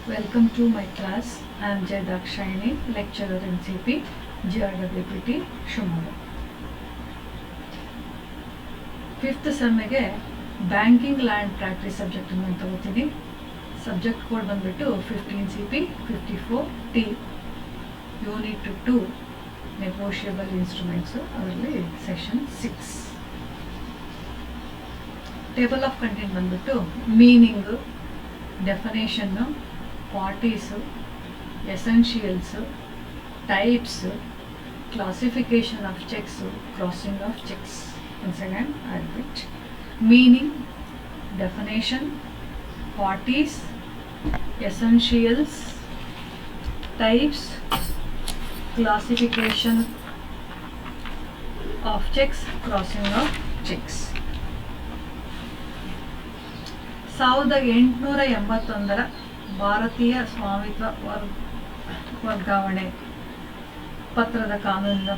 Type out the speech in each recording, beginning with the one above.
Welcome to my class. I am Jay Dakshayani, lecturer in CP, GRWPT, Shumaga. Fifth ಸೆಮ್ಮಿಗೆ banking law and practice subject ಅನ್ನು ತಗೋತೀನಿ. Subject code ಬಂದ್ಬಿಟ್ಟು 15 CP 54 T. Unit 2 negotiable instruments, ಅದರಲ್ಲಿ session 6. Table of content ಬಂದ್ಬಿಟ್ಟು meaning, definition, parties, essentials, types, classification of cheques, crossing of cheques. Once again, I repeat: meaning, definition, parties, essentials, types, classification of checks, crossing of checks. 1881 ಭಾರತೀಯ ಸ್ವಾಮಿತ್ವ ವರ್ಗಾವಣೆ ಪತ್ರದ ಕಾನೂನಿನ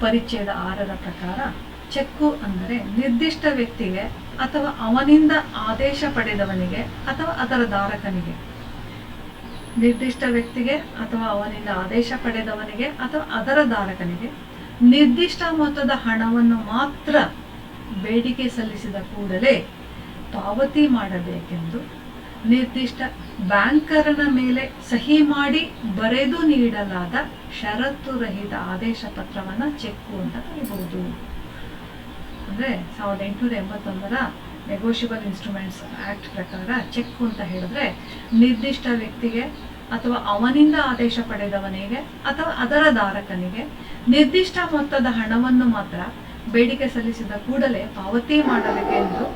ಪರಿಚ್ಛೇದ 6ರ ಪ್ರಕಾರ cheque ಅಂದರೆ ನಿರ್ದಿಷ್ಟ ವ್ಯಕ್ತಿಗೆ ಅಥವಾ ಅವನಿಂದ ಆದೇಶ ಪಡೆದವನಿಗೆ ಅಥವಾ ಅದರ ಧಾರಕನಿಗೆ, ನಿರ್ದಿಷ್ಟ ವ್ಯಕ್ತಿಗೆ ಅಥವಾ ಅವನಿಂದ ಆದೇಶ ಪಡೆದವನಿಗೆ ಅಥವಾ ಅದರ ಧಾರಕನಿಗೆ ನಿರ್ದಿಷ್ಟ ಮೊತ್ತದ ಹಣವನ್ನು ಮಾತ್ರ ಬೇಡಿಕೆ ಸಲ್ಲಿಸಿದ ಕೂಡಲೇ ಪಾವತಿ ಮಾಡಬೇಕೆಂದು ನಿರ್ದಿಷ್ಟ ಬ್ಯಾಂಕರನ ಮೇಲೆ ಸಹಿ ಮಾಡಿ ಬರೆದು ನೀಡಲಾದ ಷರತ್ತು ರಹಿತ ಆದೇಶ ಪತ್ರವನ್ನು ಚೆಕ್ಕು ಅಂತ ಕರೀಬಹುದು. ಅಂದರೆ 1881 ನೆಗೋಷಿಯಬಲ್ ಇನ್ಸ್ಟ್ರೂಮೆಂಟ್ಸ್ ಆ್ಯಕ್ಟ್ ಪ್ರಕಾರ ಚೆಕ್ಕು ಅಂತ ಹೇಳಿದ್ರೆ ನಿರ್ದಿಷ್ಟ ವ್ಯಕ್ತಿಗೆ ಅಥವಾ ಅವನಿಂದ ಆದೇಶ ಪಡೆದವನಿಗೆ ಅಥವಾ ಅದರ ಧಾರಕನಿಗೆ ನಿರ್ದಿಷ್ಟ ಮೊತ್ತದ ಹಣವನ್ನು ಮಾತ್ರ ಬೇಡಿಕೆ ಸಲ್ಲಿಸಿದ ಕೂಡಲೇ ಪಾವತಿ ಮಾಡಬೇಕೆಂದು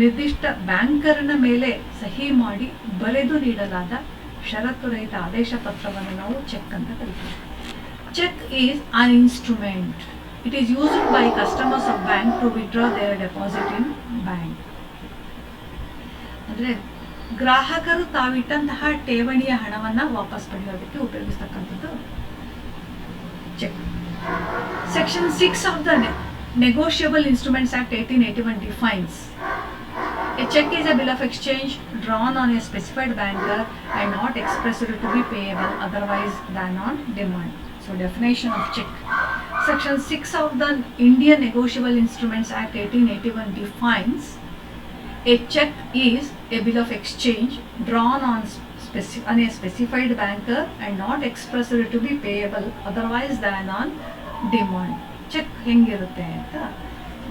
ನಿರ್ದಿಷ್ಟ ಬ್ಯಾಂಕರ್ನ ಮೇಲೆ ಸಹಿ ಮಾಡಿ ಬರೆದು ನೀಡಲಾದ ಷರತ್ತು ರಹಿತ ಆದೇಶ ಪತ್ರವನ್ನು ನಾವು ಚೆಕ್ ಅಂತ ಕರಿತೀವಿ. Cheque is an instrument. It is used by customers of bank to withdraw their deposit in bank. ಅಂದರೆ ಗ್ರಾಹಕರು ತಾವಿಟ್ಟಂತಹ ಠೇವಣಿಯ ಹಣವನ್ನು ವಾಪಸ್ ಪಡೆಯೋದಕ್ಕೆ ಉಪಯೋಗಿಸ್ತಕ್ಕಂಥದ್ದು cheque. Section 6 of the negotiable instruments act 1881 defines a check is a bill of exchange drawn on a specified banker and not expressed to be payable otherwise than on demand. So definition of check. Section 6 of the Indian Negotiable Instruments Act 1881 defines a check is a bill of exchange drawn on a specified banker and not expressed to be payable otherwise than on demand. Cheque ಹೆಂಗಿರುತ್ತೆ ಅಂತ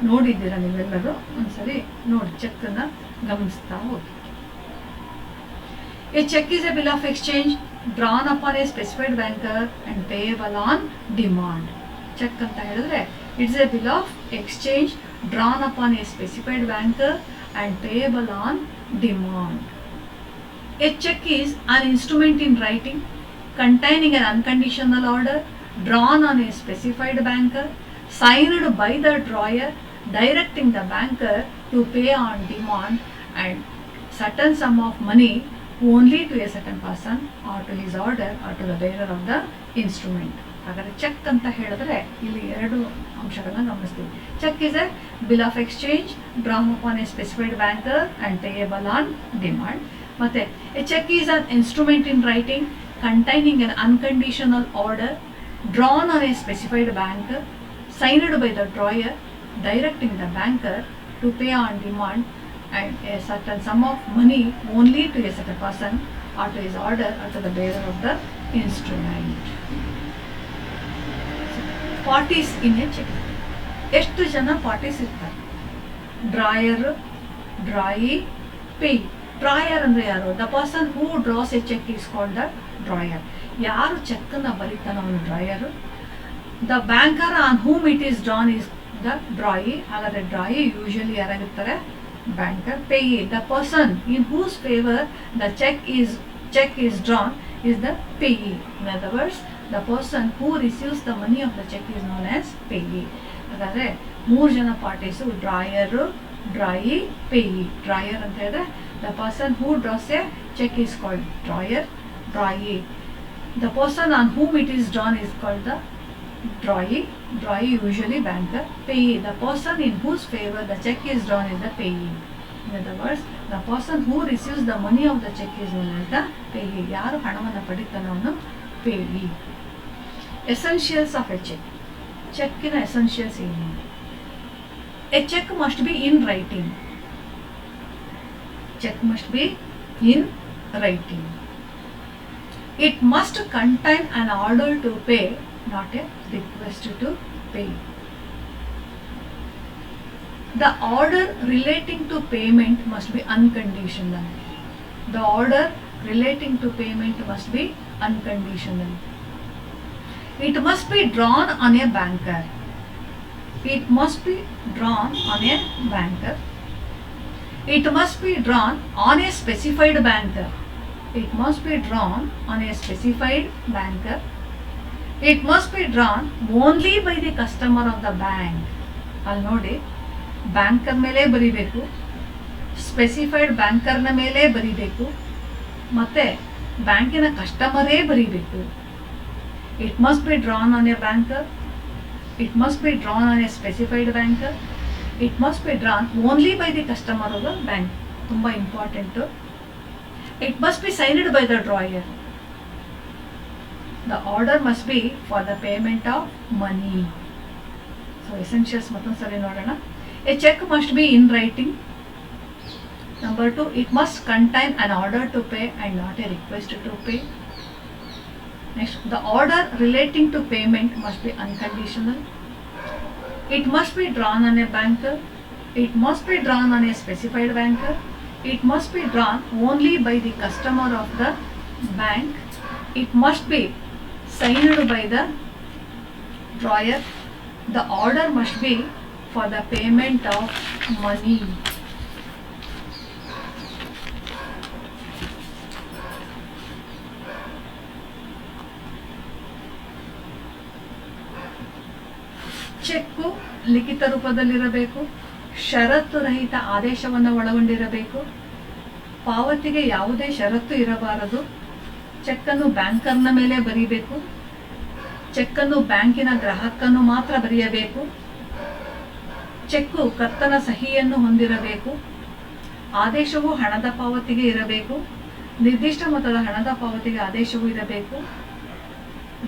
ನೋಡಿದ್ದೀರಾ ನೀವೆಲ್ಲರೂ? ಒಂದ್ಸರಿ ನೋಡಿ, ಚೆಕ್ಕನ್ನು ಗಮನಿಸ್ತಾ ಹೋಗಿ. A check is a bill of exchange drawn upon a specified banker and payable on demand. Cheque ಅಂತ ಹೇಳಿದ್ರೆ it's a bill of exchange drawn upon a specified banker and payable on demand. A cheque is an instrument in writing containing an unconditional order drawn on a specified banker, signed by the drawer, directing the banker to pay on demand and certain sum of money only to a certain person or to his order or to the bearer of the instrument. ಹಾಗಾದರೆ cheque ಅಂತ ಹೇಳಿದ್ರೆ ಇಲ್ಲಿ 2 ಅಂಶಗಳನ್ನ ಗಮನಿಸ್ತೀವಿ. Cheque is a bill of exchange drawn upon a specified banker and payable on demand. ಮತ್ತೆ a cheque is an instrument in writing containing an unconditional order drawn on a specified banker, signed by the drawer, directing the banker to pay on demand and a certain sum of money only to a certain person or to his order or to the bearer of the instrument. Parties in a cheque. ಎಷ್ಟು ಜನ parties ಇರ್ತಾರೆ? Drawer, drawee, Peyi. Drawer ಅಂದರೆ ಯಾರು? The person who draws a cheque is called the drawer. ಯಾರು ಚೆಕ್ಕನ್ನು ಬರೀತಾನೋ ಅವನು drawer. The banker on whom it is drawn is the drawee. ಹಾಗಾದರೆ ಡ್ರಾಯಿ ಯೂಶಲಿ ಯಾರಾಗಿರ್ತಾರೆ? Banker. Payee, the person in whose favour the cheque is drawn is the payee. In other words, the person who receives the money of the check is known as payee. ಹಾಗಾದರೆ 3 ಜನ parties: ಡ್ರಾಯರು, ಡ್ರಾಯಿ, Peyi. Drawer ಅಂತ ಹೇಳಿದ್ರೆ the person who draws a check is called drawer, drawee. The person on whom it is drawn is called the drawee. Drawee usually banker. Payee, the person in whose favor the check is drawn is the payee. In other words, the person who receives the money of the cheque is known as the payee. ಯಾರು ಹಣವನ್ನು ಪಡಿತಾನೋ ಅವನು payee. Essentials of a cheque. ಚೆಕ್ಕಿನ essentials ಏನು? A cheque must be in writing. Cheque must be in writing. It must contain an order to pay, not a request to pay. The order relating to payment must be unconditional. The order relating to payment must be unconditional. It must be drawn on a banker. It must be drawn on a banker. It must be drawn on a specified banker. It must be drawn on a specified banker. It must be drawn only by the customer of the bank. ಅಲ್ಲಿ ನೋಡಿ, banker ಮೇಲೆ ಬರೀಬೇಕು, specified ಬ್ಯಾಂಕರ್ನ ಮೇಲೆ ಬರೀಬೇಕು, ಮತ್ತೆ ಬ್ಯಾಂಕಿನ ಕಸ್ಟಮರೇ ಬರೀಬೇಕು. It must be drawn on A banker. It must be drawn on a specified banker. It must be drawn only by the customer of the bank. ತುಂಬ important. It must be signed by the drawer. The order must be for the payment of money. So essentials mattond sari nodana. A check must be in writing. Number 2, it must contain an order to pay and not a request to pay. Next, the order relating to payment must be unconditional. It must be drawn on a banker. It must be drawn on a specified banker. It must be drawn only by the customer of the bank. It must be signed by the drawer. The order must be for the payment of money. Cheque ಲಿಖಿತ ರೂಪದಲ್ಲಿರಬೇಕು. ಷರತ್ತು ರಹಿತ ಆದೇಶವನ್ನು ಒಳಗೊಂಡಿರಬೇಕು. ಪಾವತಿಗೆ ಯಾವುದೇ ಷರತ್ತು ಇರಬಾರದು. ಚೆಕ್ಕನ್ನು ಬ್ಯಾಂಕರ್ನ ಮೇಲೆ ಬರೀಬೇಕು. ಚೆಕ್ಕನ್ನು ಬ್ಯಾಂಕಿನ ಗ್ರಾಹಕನು ಮಾತ್ರ ಬರೆಯಬೇಕು. ಚೆಕ್ಕು ಕರ್ತನ ಸಹಿಯನ್ನು ಹೊಂದಿರಬೇಕು. ಆದೇಶವು ಹಣದ ಪಾವತಿಗೆ ಇರಬೇಕು. ನಿರ್ದಿಷ್ಟ ಮೊತ್ತದ ಹಣದ ಪಾವತಿಗೆ ಆದೇಶವೂ ಇರಬೇಕು.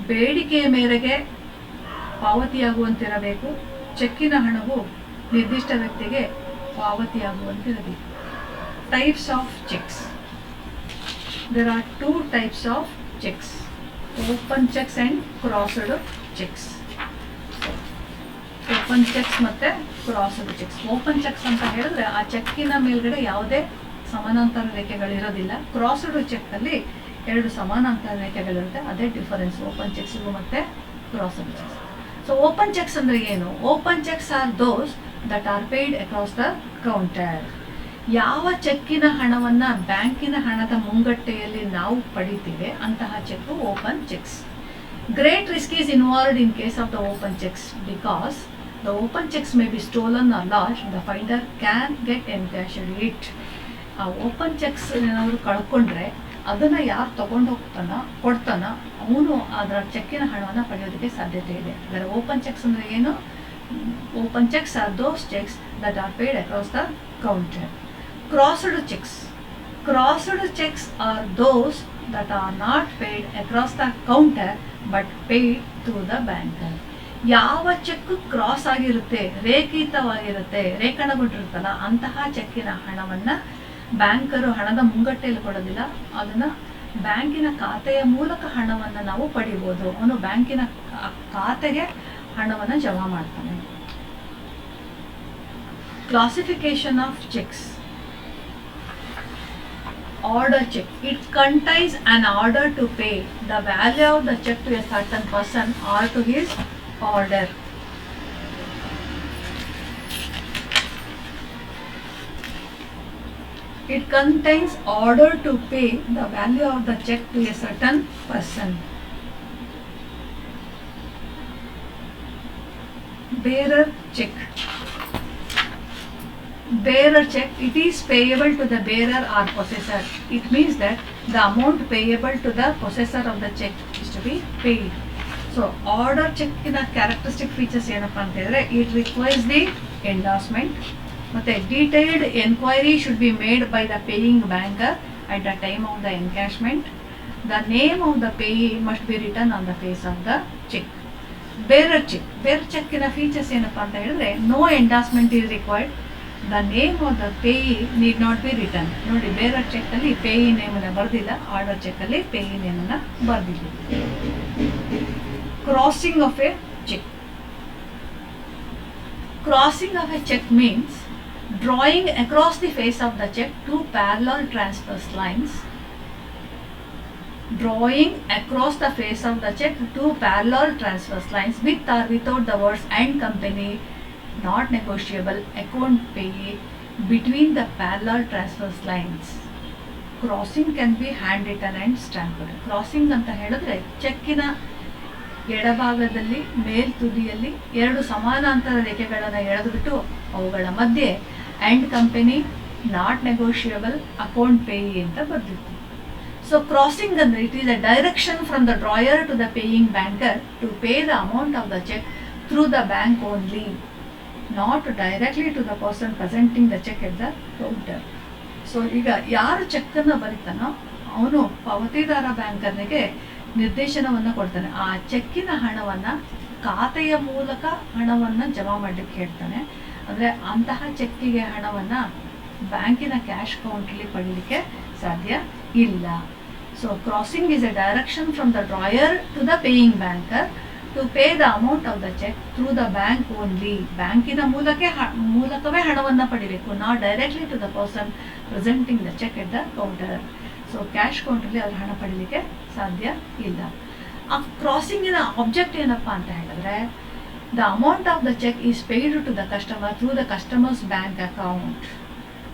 ಬೇಡಿಕೆಯ ಮೇರೆಗೆ ಪಾವತಿಯಾಗುವಂತಿರಬೇಕು. ಚೆಕ್ಕಿನ ಹಣವು ನಿರ್ದಿಷ್ಟ ವ್ಯಕ್ತಿಗೆ ಪಾವತಿಯಾಗುವಂತಿರಬೇಕು. Types of cheques. There are 2 types of cheques: open cheques and crossed cheques. Open cheques ಮತ್ತು ಕ್ರಾಸ್ಡ್ ಚೆಕ್ಸ್. ಓಪನ್ ಚೆಕ್ಸ್ ಅಂತ ಹೇಳಿದ್ರೆ ಆ ಚೆಕ್ಕಿನ ಮೇಲ್ಗಡೆ ಯಾವುದೇ ಸಮಾನಾಂತರ ರೇಖೆಗಳಿರೋದಿಲ್ಲ. ಕ್ರಾಸ್ಡ್ ಚೆಕ್ಕಲ್ಲಿ 2 ಸಮಾನಾಂತರ ರೇಖೆಗಳಿರುತ್ತೆ. ಅದೇ ಡಿಫರೆನ್ಸ್ ಓಪನ್ ಚೆಕ್ಸ್ಗೂ ಮತ್ತು crossed cheques. So open cheques ಅಂದರೆ ಏನು? Open cheques are those that are paid across the counter. ಯಾವ ಚೆಕ್ಕಿನ ಹಣವನ್ನು ಬ್ಯಾಂಕಿನ ಹಣದ ಮುಂಗಟ್ಟೆಯಲ್ಲಿ ನಾವು ಪಡಿತೀವಿ ಅಂತಹ cheque open cheques. Great risk is involved in case of the open cheques because the open cheques may be stolen or lost. The finder can get encashed it. ಆ open cheques ಏನಾದರೂ ಕಳ್ಕೊಂಡ್ರೆ ಅದನ್ನು ಯಾರು ತಗೊಂಡು ಕೊಡ್ತಾನೋ ಅವನು ಅದರ ಚೆಕ್ಕಿನ ಹಣವನ್ನು ಪಡೆಯೋದಕ್ಕೆ ಸಾಧ್ಯತೆ ಇದೆ. ಅದರ ಓಪನ್ ಚೆಕ್ಸ್ ಅಂದರೆ ಏನು? Open checks are those checks that are paid across the counter. Crossed checks. Crossed checks are those that are not paid across the counter but paid through the banker. ಯಾವ check cross ಆಗಿರುತ್ತೆ, ರೇಖಿತವಾಗಿರುತ್ತೆ, ರೇಖಣಗೊಂಡಿರುತ್ತಲ್ಲ ಅಂತಹ ಚೆಕ್ಕಿನ ಹಣವನ್ನು banker ಹಣದ ಮುಂಗಟ್ಟೆಯಲ್ಲಿ ಕೊಡೋದಿಲ್ಲ. ಅದನ್ನು ಬ್ಯಾಂಕಿನ ಖಾತೆಯ ಮೂಲಕ ಹಣವನ್ನು ನಾವು ಪಡಿಬೋದು. ಅವನು ಬ್ಯಾಂಕಿನ ಖಾತೆಗೆ ಹಣವನ್ನು ಜಮಾ ಮಾಡ್ತಾನೆ. Classification of cheques. Order cheque. It contains an order to pay the value of the check to a certain person or to his order. It contains order to pay the value of the check to a certain person. Bearer check. Bearer check, it is payable to the bearer or possessor. It means that the amount payable to the possessor of the check is to be paid. So order check ina characteristic features ಏನಪ್ಪ ಅಂತ ಹೇಳಿದ್ರೆ, it requires the endorsement, ಮತ್ತು detailed enquiry should be made by the paying banker at the time of the encashment. The name of the payee must be written on the face of the cheque. Bearer ಚೆಕ್ಕಿನ features ಏನಪ್ಪ ಅಂತ ಹೇಳಿದ್ರೆ, no endorsement is required, the name of the payee need not be written. ನೋಡಿ, bearer ಚೆಕ್ಕಲ್ಲಿ payee ನೇಮನ್ನು ಬರೆದಿಲ್ಲ, order ಚೆಕ್ಕಲ್ಲಿ payee ನೇಮನ್ನು ಬರೆದಿಲ್ಲ. Crossing of a cheque. Crossing of a check means drawing across the face of the check two parallel transverse lines. Drawing across the face of the check two parallel transverse lines with or without the words and company, not negotiable, account payee between the parallel transverse lines. Crossing can be handwritten and stamped. Crossing ಅಂತ ಹೇಳಿದ್ರೆ ಚೆಕ್ಕಿನ ಎಡಭಾಗದಲ್ಲಿ ಮೇಲ್ತುದಿಯಲ್ಲಿ ಎರಡು ಸಮಾನಾಂತರ ರೇಖೆಗಳನ್ನು ಎಳೆದುಬಿಟ್ಟು ಅವುಗಳ ಮಧ್ಯೆ and company, not negotiable, account payee ಅಂತ ಬರೆದಿತ್ತು. ಸೊ ಕ್ರಾಸಿಂಗ್ ಅಂದರೆ it is a direction from the drawer to the paying banker to pay the amount of the cheque through the bank only, not directly to the person presenting the cheque at the counter. So ಈಗ ಯಾರು ಚೆಕ್ಕನ್ನು ಬರೀತಾನೋ ಅವನು ಪಾವತಿದಾರ ಬ್ಯಾಂಕರ್ನಿಗೆ ನಿರ್ದೇಶನವನ್ನು ಕೊಡ್ತಾನೆ. ಆ ಚೆಕ್ಕಿನ ಹಣವನ್ನು ಖಾತೆಯ ಮೂಲಕ ಹಣವನ್ನು ಜಮಾ ಮಾಡಲಿಕ್ಕೆ ಹೇಳ್ತಾನೆ. ಅಂದರೆ ಅಂತಹ ಚೆಕ್ಕಿಗೆ ಹಣವನ್ನು ಬ್ಯಾಂಕಿನ ಕ್ಯಾಶ್ ಅಕೌಂಟಲ್ಲಿ ಪಡೀಲಿಕ್ಕೆ ಸಾಧ್ಯ ಇಲ್ಲ. So crossing is a direction from the drawer to the paying banker to pay the amount of the cheque through the bank only. ಬ್ಯಾಂಕಿನ ಮೂಲಕವೇ ಹಣವನ್ನು ಪಡಿಬೇಕು, not directly to the person presenting the cheque at the counter. So cash ಕೌಂಟರ್ಲಿ ಅವ್ರು ಹಣ ಪಡೀಲಿಕ್ಕೆ ಸಾಧ್ಯ ಇಲ್ಲ. ಆ ಕ್ರಾಸಿಂಗಿನ ಆಬ್ಜೆಕ್ಟ್ ಏನಪ್ಪ ಅಂತ ಹೇಳಿದ್ರೆ, the amount of the cheque is paid to the customer through the customer's bank account.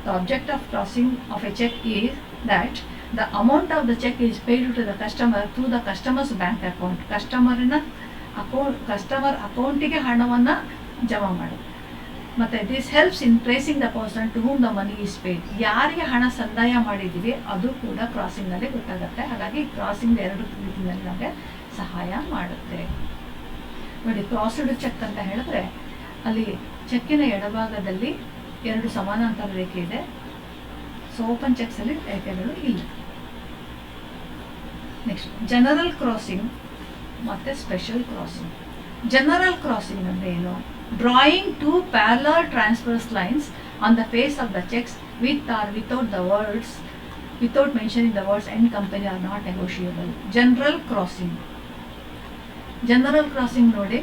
The object of crossing of a cheque is that the amount of the cheque is paid to the customer through the customer's bank account. Customer ಅಕೌಂಟಿಗೆ ಹಣವನ್ನು ಜಮಾ ಮಾಡೋದು. ಮತ್ತು this helps in placing the person to whom the money is paid. ಯಾರಿಗೆ ಹಣ ಸಂದಾಯ ಮಾಡಿದ್ದೀವಿ ಅದು ಕೂಡ ಕ್ರಾಸಿಂಗ್ನಲ್ಲಿ ಗೊತ್ತಾಗುತ್ತೆ. ಹಾಗಾಗಿ ಕ್ರಾಸಿಂಗ್ ಎರಡು ರೀತಿಯಲ್ಲಿ ನಮಗೆ ಸಹಾಯ ಮಾಡುತ್ತೆ. ನೋಡಿ, ಕ್ರಾಸ್ಡ್ ಚೆಕ್ ಅಂತ ಹೇಳಿದ್ರೆ ಅಲ್ಲಿ ಚೆಕ್ಕಿನ ಎಡಭಾಗದಲ್ಲಿ ಎರಡು ಸಮಾನಾಂತರ ರೇಖೆ ಇದೆ. ಸೊ ಓಪನ್ ಚೆಕ್ಸಲ್ಲಿ ರೇಖೆಗಳು ಇಲ್ಲ. ನೆಕ್ಸ್ಟ್ ಜನರಲ್ ಕ್ರಾಸಿಂಗ್ ಮತ್ತು ಸ್ಪೆಷಲ್ ಕ್ರಾಸಿಂಗ್. ಜನರಲ್ ಕ್ರಾಸಿಂಗ್ ಅಂದರೆ ಏನು? Drawing two parallel transverse lines on the face of the cheques with or without the words, without mentioning the words and company or not negotiable. General crossing. General crossing ನೋಡಿ,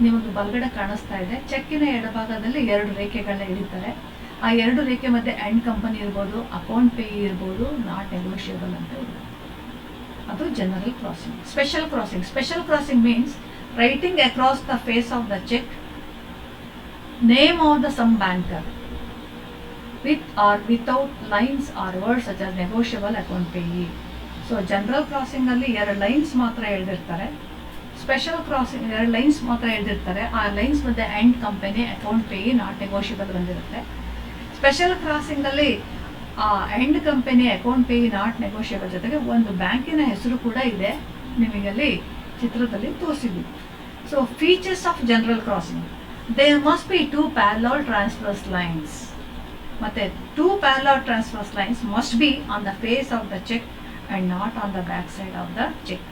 ನಿಮಗೆ ಬಲಗಡೆ ಕಾಣಿಸ್ತಾ ಇದೆ. ಚೆಕ್ಕಿನ ಎಡಭಾಗದಲ್ಲಿ ಎರಡು ರೇಖೆಗಳನ್ನ ಎಳಿತಾರೆ. ಆ ಎರಡು ರೇಖೆ ಮಧ್ಯೆ ಆ್ಯಂಡ್ ಕಂಪನಿ ಇರ್ಬೋದು, ಅಕೌಂಟ್ ಪೇ ಇರ್ಬೋದು, ನಾಟ್ ನೆಗೋಷಿಯಬಲ್ ಅಂತ ಇರ್ಬೋದು. ಅದು general crossing. Special crossing. Special crossing means writing across the face of the cheque name of the some banker with or without lines or words such as negotiable, account payee. So general crossing ಅಲ್ಲಿ ಎರಡು lines ಮಾತ್ರ ಎಳೆದಿರ್ತಾರೆ. Special crossing ಎರಡು lines ಮಾತ್ರ ಎಳೆದಿರ್ತಾರೆ. ಆ lines ಮಧ್ಯೆ and company, account payee, not negotiable ಬಂದಿರುತ್ತೆ. ಸ್ಪೆಷಲ್ ಕ್ರಾಸಿಂಗ್ ಅಲ್ಲಿ ಆ and company, account payee, not negotiable ಜೊತೆಗೆ ಒಂದು ಬ್ಯಾಂಕಿನ ಹೆಸರು ಕೂಡ ಇದೆ. ನಿಮಗಲ್ಲಿ ಚಿತ್ರದಲ್ಲಿ ತೋರಿಸಿದ್ವಿ. So features of general crossing: there must be two parallel transverse lines. ಮತ್ತೆ two parallel transverse lines must be on the face of the cheque and not on the back side of the cheque.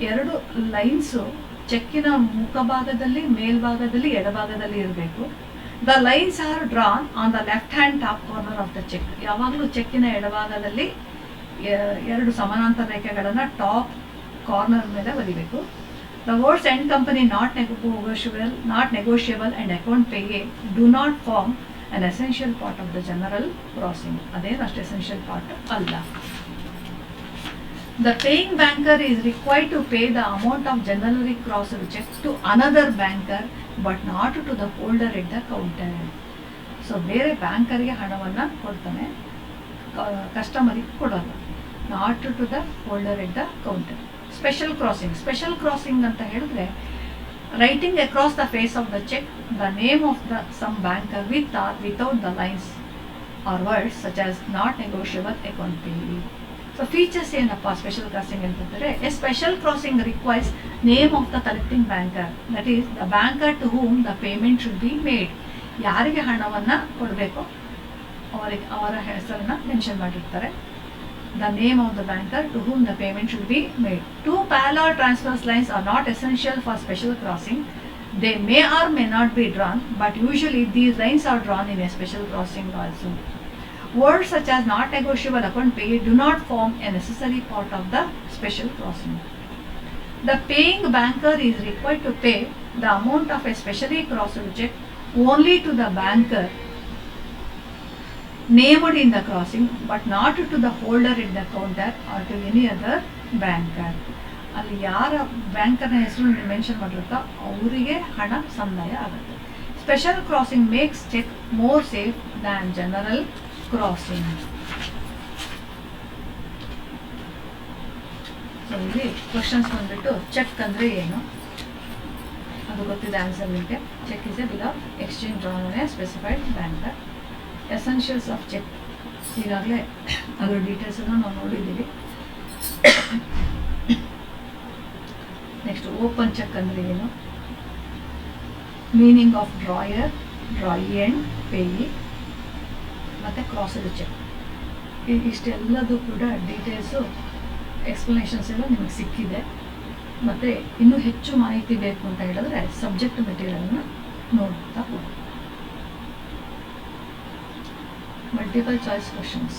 ಎರಡು lines ಚೆಕ್ಕಿನ ಮುಖಭಾಗದಲ್ಲಿ, ಮೇಲ್ಭಾಗದಲ್ಲಿ, ಎಡಭಾಗದಲ್ಲಿ ಇರಬೇಕು. The lines are drawn on the left hand top corner of the cheque. ಯಾವಾಗಲೂ ಚೆಕ್ಕಿನ ಎಡಭಾಗದಲ್ಲಿ ಎರಡು ಸಮಾನಾಂತರ ರೇಖೆಗಳನ್ನು ಟಾಪ್ ಕಾರ್ನರ್ ಮೇಲೆ ಬರೀಬೇಕು. The words and company not negotiable and account payee do not form an essential part of the general crossing. ಅದೇನು ಅಷ್ಟು ಎಸೆನ್ಷಿಯಲ್ ಪಾರ್ಟ್ ಅಲ್ಲ. The paying banker is required to pay the amount of generally crossed check to another banker but not to the holder at the counter. So ಬೇರೆ ಬ್ಯಾಂಕರ್ಗೆ ಹಣವನ್ನು ಕೊಡ್ತಾನೆ, ಕಸ್ಟಮರಿಗೆ ಕೊಡೋಲ್ಲ. Not to the holder at the counter. Special crossing. Special crossing ಅಂತ ಹೇಳಿದ್ರೆ writing across the face of the check the name of the some banker with or without the lines or words such as not negotiable, account payee. So features ಏನಪ್ಪ special crossing ಅಂತಂದರೆ, a special crossing requires name of the collecting banker, that is the banker to whom the payment should be made. ಯಾರಿಗೆ ಹಣವನ್ನು ಕೊಡಬೇಕು ಅವರ ಹೆಸರನ್ನು mention ಮಾಡಿರ್ತಾರೆ. The name of the banker to whom the payment should be made. Two parallel transverse lines are not essential for special crossing. They may or may not be drawn, but usually these lines are drawn in a special crossing also. Words such as not negotiable upon pay do not form a necessary part of the special crossing. The paying banker is required to pay the amount of a specially crossed check only to the banker named in the crossing, but not to the holder in the counter or to any other banker. ಅಲ್ಲಿ ಯಾರ ಬ್ಯಾಂಕರ್ನ ಹೆಸರು mention ಮಾಡಿರುತ್ತೋ ಅವರಿಗೆ ಹಣ ಸಂದಾಯ ಆಗುತ್ತೆ. Special crossing makes cheque more safe than general crossing. So ಇಲ್ಲಿ questions ಬಂದ್ಬಿಟ್ಟು cheque ಅಂದರೆ ಏನು ಅದು ಗೊತ್ತಿದೆ ಆನ್ಸರ್ ನಿಮಗೆ. Cheque is a bill of exchange drawn on a specified banker. Essentials of cheque ಈಗಾಗಲೇ ಅದರ ಡೀಟೇಲ್ಸನ್ನು ನಾವು ನೋಡಿದ್ದೀವಿ. ನೆಕ್ಸ್ಟ್ ಓಪನ್ ಚೆಕ್ ಅಂದರೆ ಏನು, meaning of drawer, drawee and payee, ಮತ್ತು ಕ್ರಾಸ್ಡ್ ಚೆಕ್. ಇಷ್ಟೆಲ್ಲದೂ ಕೂಡ ಡೀಟೇಲ್ಸು ಎಕ್ಸ್ಪ್ಲನೇಷನ್ಸ್ ಎಲ್ಲ ನಿಮಗೆ ಸಿಕ್ಕಿದೆ. ಮತ್ತು ಇನ್ನೂ ಹೆಚ್ಚು ಮಾಹಿತಿ ಬೇಕು ಅಂತ ಹೇಳಿದ್ರೆ ಸಬ್ಜೆಕ್ಟ್ ಮೆಟೀರಿಯಲ್ನ ನೋಡ್ತಾ ಹೋಗಿ. Multiple choice questions.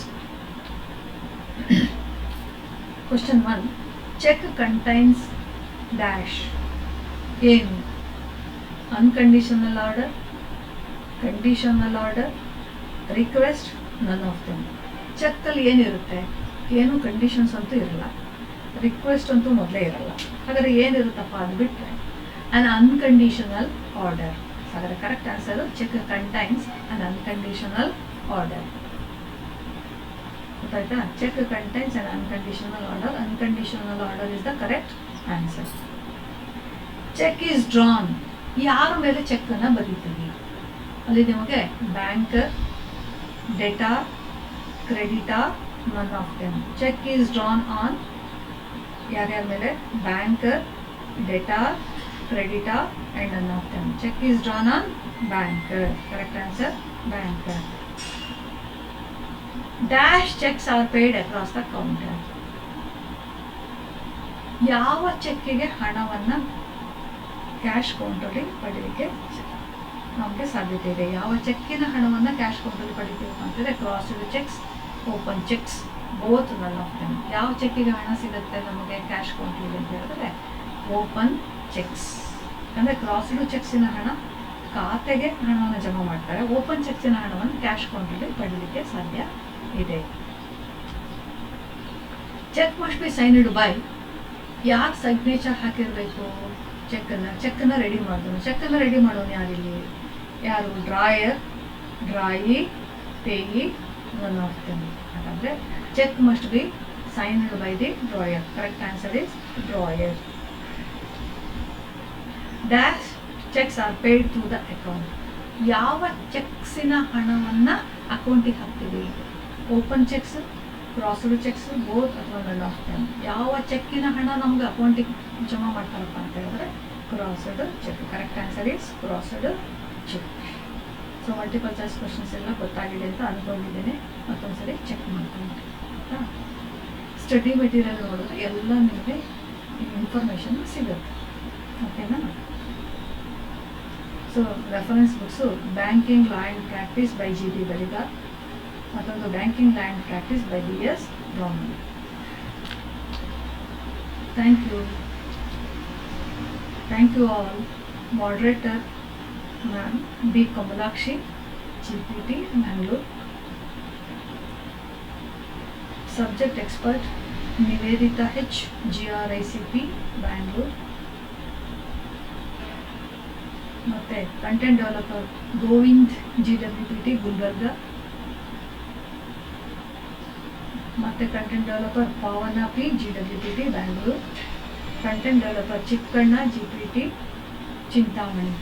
Question 1. Check contains dash ಏನು unconditional order, conditional order, request, none of them. ಚೆಕ್ಕಲ್ಲಿ ಏನಿರುತ್ತೆ, ಏನು ಕಂಡೀಷನ್ಸ್ ಅಂತೂ ಇರಲ್ಲ, ರಿಕ್ವೆಸ್ಟ್ ಅಂತೂ ಮೊದಲೇ ಇರಲ್ಲ. ಹಾಗಾದರೆ ಏನಿರುತ್ತಪ್ಪ ಅದು ಬಿಟ್ಟರೆ an unconditional order. ಹಾಗಾದರೆ correct answer cheque contains an unconditional order. ಗೊತ್ತಾಯ್ತಾ? Cheque contains an unconditional order. Unconditional order is the correct answer. Cheque is drawn. ಯಾರ ಮೇಲೆ ಚೆಕ್ಕನ್ನು ಬರೀತೀವಿ? ಅಲ್ಲಿ ನಿಮಗೆ banker, debtor, creditor, none of them. Cheque is drawn on ಯಾರ್ಯಾರ ಮೇಲೆ? Banker, debtor, creditor and none of them. Cheque is drawn on banker. Correct answer banker. Dash cheques are paid across the counter. ಯಾವ ಚೆಕ್ಕಿಗೆ ಹಣವನ್ನು cash ಕೌಂಟರಲ್ಲಿ ಪಡೀಲಿಕ್ಕೆ ನಮಗೆ ಸಾಧ್ಯತೆ ಇದೆ? ಯಾವ ಚೆಕ್ಕಿನ ಹಣವನ್ನು ಕ್ಯಾಶ್ ಕೌಂಟರಲ್ಲಿ ಪಡಿತೀವಿ ಅಂತಂದರೆ crossed cheques, open cheques, both ನನ್ ಆಫ್ ದೆಮ್. ಯಾವ ಚೆಕ್ಕಿಗೆ ಹಣ ಸಿಗುತ್ತೆ ನಮಗೆ ಕ್ಯಾಶ್ ಕೌಂಟರಲ್ಲಿ ಅಂತ ಹೇಳಿದ್ರೆ ಓಪನ್ ಚೆಕ್ಸ್. ಅಂದರೆ ಕ್ರಾಸ್ಡ್ ಚೆಕ್ಸಿನ ಹಣ ಖಾತೆಗೆ ಹಣವನ್ನು ಜಮಾ ಮಾಡ್ತಾರೆ, ಓಪನ್ ಚೆಕ್ಸಿನ ಹಣವನ್ನು ಕ್ಯಾಶ್ ಕೌಂಟರಲ್ಲಿ ಪಡೀಲಿಕ್ಕೆ ಸಾಧ್ಯ ಇದೆ. Cheque must be signed by. ಯಾರು ಸಿಗ್ನೇಚರ್ ಹಾಕಿರಬೇಕು ಚೆಕ್ಕನ್ನು ರೆಡಿ ಮಾಡಿದನು? ಚೆಕ್ಕನ್ನು ರೆಡಿ ಮಾಡೋನು ಯಾರಿಲ್ಲಿ? ಯಾರು? Drawer, drawee, payee, none of them. ಹಾಗಾದರೆ cheque must be signed by the drawer. Correct answer is drawer. Dash cheques are paid to the account. ಯಾವ ಚೆಕ್ಸಿನ ಹಣವನ್ನು ಅಕೌಂಟಿಗೆ ಹಾಕ್ತೀವಿ? Open cheques, crossed cheques, both ಅಥವಾ ನನ್ ಆಫ್ ದೆಮ್. ಯಾವ ಚೆಕ್ಕಿನ ಹಣ ನಮ್ಗೆ ಅಕೌಂಟಿಗೆ ಜಮಾ ಮಾಡ್ತಾರಪ್ಪ ಅಂತ ಹೇಳಿದ್ರೆ crossed cheque. Correct answer is crossed cheque. So multiple choice questions ಎಲ್ಲ ಗೊತ್ತಾಗಿದೆ ಅಂತ ಅಂದ್ಕೊಂಡಿದ್ದೇನೆ. ಮತ್ತೊಂದ್ಸರಿ ಚೆಕ್ ಮಾಡ್ಕೊಂಡು ಸ್ಟಡಿ ಮೆಟೀರಿಯಲ್ ನೋಡಿದ್ರೆ ಎಲ್ಲ ನಿಮಗೆ ಇನ್ಫಾರ್ಮೇಷನ್ ಸಿಗುತ್ತೆ. ಓಕೆನಾ? So reference books banking law and practice by G D Baligar, ಮತ್ತೊಂದು banking law and practice by D S Raman. Thank you. Thank you all. Moderator Ma'am B. Kamalakshi, GPT, Mangalore. Subject expert Nivedita H, GRICP, Bangalore. ಮತ್ತೆ content developer Govind GWPT, Gulbarga. ಮತ್ತೆ content developer ಪಾವನ P, GWPT, Bangalore. Content developer Chikkanna GPT, Chintamani.